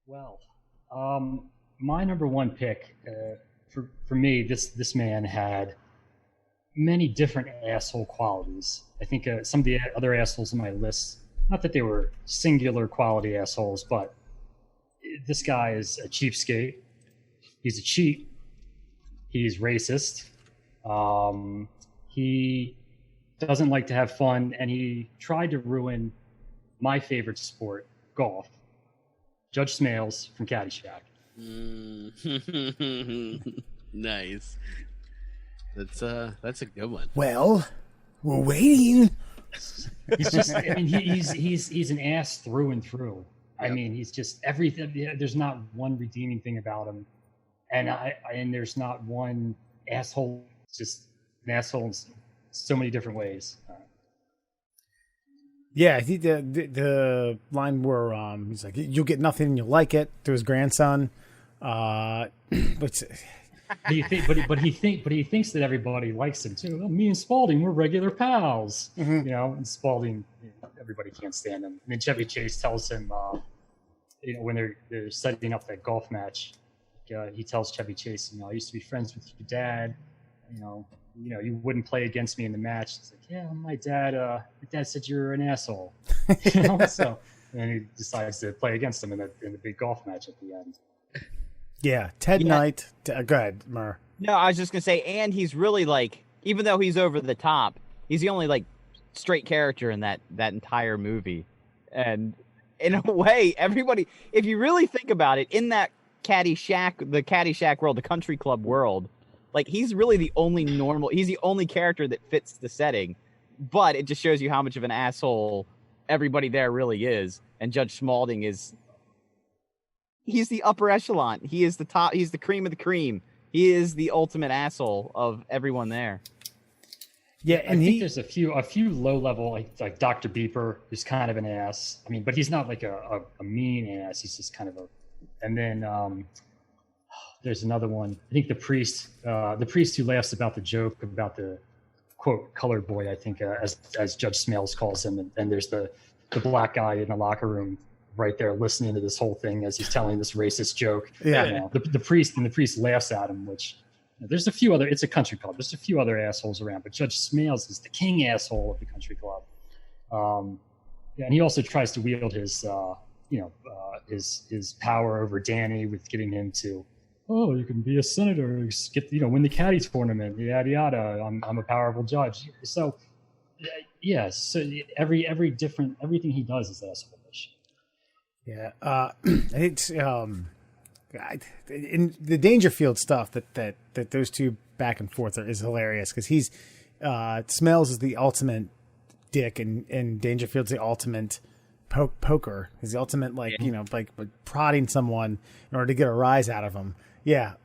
Well, my number one pick for me, this man had many different asshole qualities. I think some of the other assholes on my list, not that they were singular quality assholes, but this guy is a cheapskate. He's a cheat. He's racist. He doesn't like to have fun, and he tried to ruin my favorite sport, golf. Judge Smails from Caddyshack. Nice. That's a good one. Well, we're waiting. He's just, I mean, he's an ass through and through. Yep. I mean, he's just everything. There's not one redeeming thing about him, and there's not one asshole. Just an asshole in so many different ways. Yeah, I think the line where he's like, "You'll get nothing, and you'll like it," to his grandson. But he thinks that everybody likes him too. Well, me and Spalding, we're regular pals. Mm-hmm. You know, and Spalding, everybody can't stand him. And then Chevy Chase tells him, when they're setting up that golf match, he tells Chevy Chase, I used to be friends with your dad. You wouldn't play against me in the match. It's like, yeah, my dad said you're an asshole. So, and he decides to play against him in the big golf match at the end. Yeah, Ted Knight. Go ahead, Mur. No, I was just gonna say, and he's really like, even though he's over the top, he's the only like straight character in that entire movie. And in a way, everybody, if you really think about it, in that the Caddyshack world, the country club world, like he's really the only he's the only character that fits the setting. But it just shows you how much of an asshole everybody there really is. And Judge Spalding he's the upper echelon. He is the top. He's the cream of the cream. He is the ultimate asshole of everyone there. Yeah, and I think there's a few low level like Dr. Beeper, who's kind of an ass. I mean, but he's not like a mean ass. He's just kind of and then there's another one. I think the priest who laughs about the joke about the quote colored boy. I think as Judge Smails calls him, and there's the black guy in the locker room right there listening to this whole thing as he's telling this racist joke. Yeah. The priest laughs at him, which there's a few other, it's a country club. There's a few other assholes around, but Judge Smails is the king asshole of the country club. And he also tries to wield his power over Danny with getting him to, you can be a senator, win the caddy tournament, yada, yada. I'm a powerful judge. So everything he does is asshole. Yeah, it's in the Dangerfield stuff that those two back and forth is hilarious because he's Smails is the ultimate dick and Dangerfield's the ultimate poker. He's the ultimate like prodding someone in order to get a rise out of him. Yeah,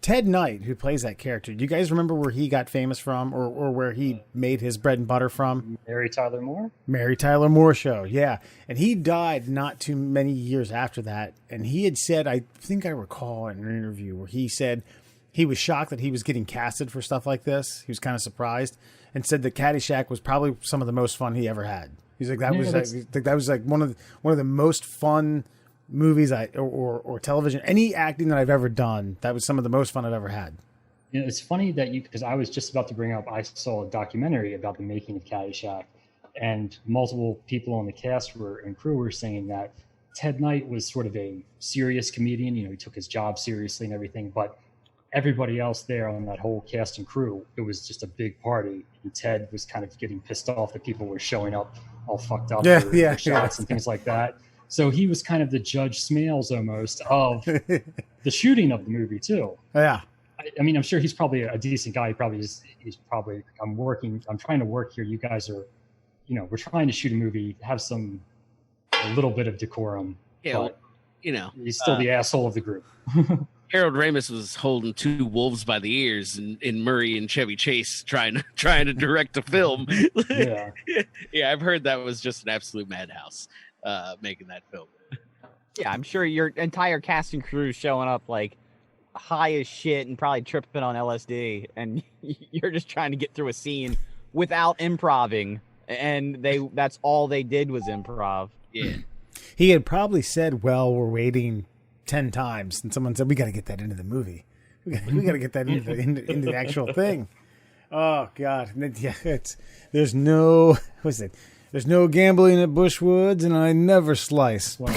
Ted Knight, who plays that character. Do you guys remember where he got famous from or where he made his bread and butter from? Mary Tyler Moore? Mary Tyler Moore Show, yeah. And he died not too many years after that. And he had said, I think I recall in an interview where he said he was shocked that he was getting casted for stuff like this. He was kind of surprised and said that Caddyshack was probably some of the most fun he ever had. He's like, that was one of the most fun movies or television, any acting that I've ever done. That was some of the most fun I've ever had. It's funny that because I was just about to bring up, I saw a documentary about the making of Caddyshack, and multiple people on the cast and crew were saying that Ted Knight was sort of a serious comedian. He took his job seriously and everything, but everybody else there on that whole cast and crew, it was just a big party. And Ted was kind of getting pissed off that people were showing up all fucked up for shots and things like that. So he was kind of the Judge Smails almost of the shooting of the movie too. Yeah. I mean, I'm sure he's probably a decent guy. He's probably, I'm trying to work here. You guys are, we're trying to shoot a movie, have a little bit of decorum. Yeah. He's still the asshole of the group. Harold Ramis was holding two wolves by the ears in Murray and Chevy Chase trying to direct a film. Yeah. Yeah. I've heard that was just an absolute madhouse. Making that film. Yeah, I'm sure your entire cast and crew showing up like high as shit and probably tripping on LSD, and you're just trying to get through a scene without improving, and that's all they did was improv. Yeah. He had probably said, well, we're waiting 10 times. And someone said, we got to get that into the movie. We got to get that into the actual thing. Oh, God. Yeah, there's no gambling at Bushwoods, and I never slice. Well,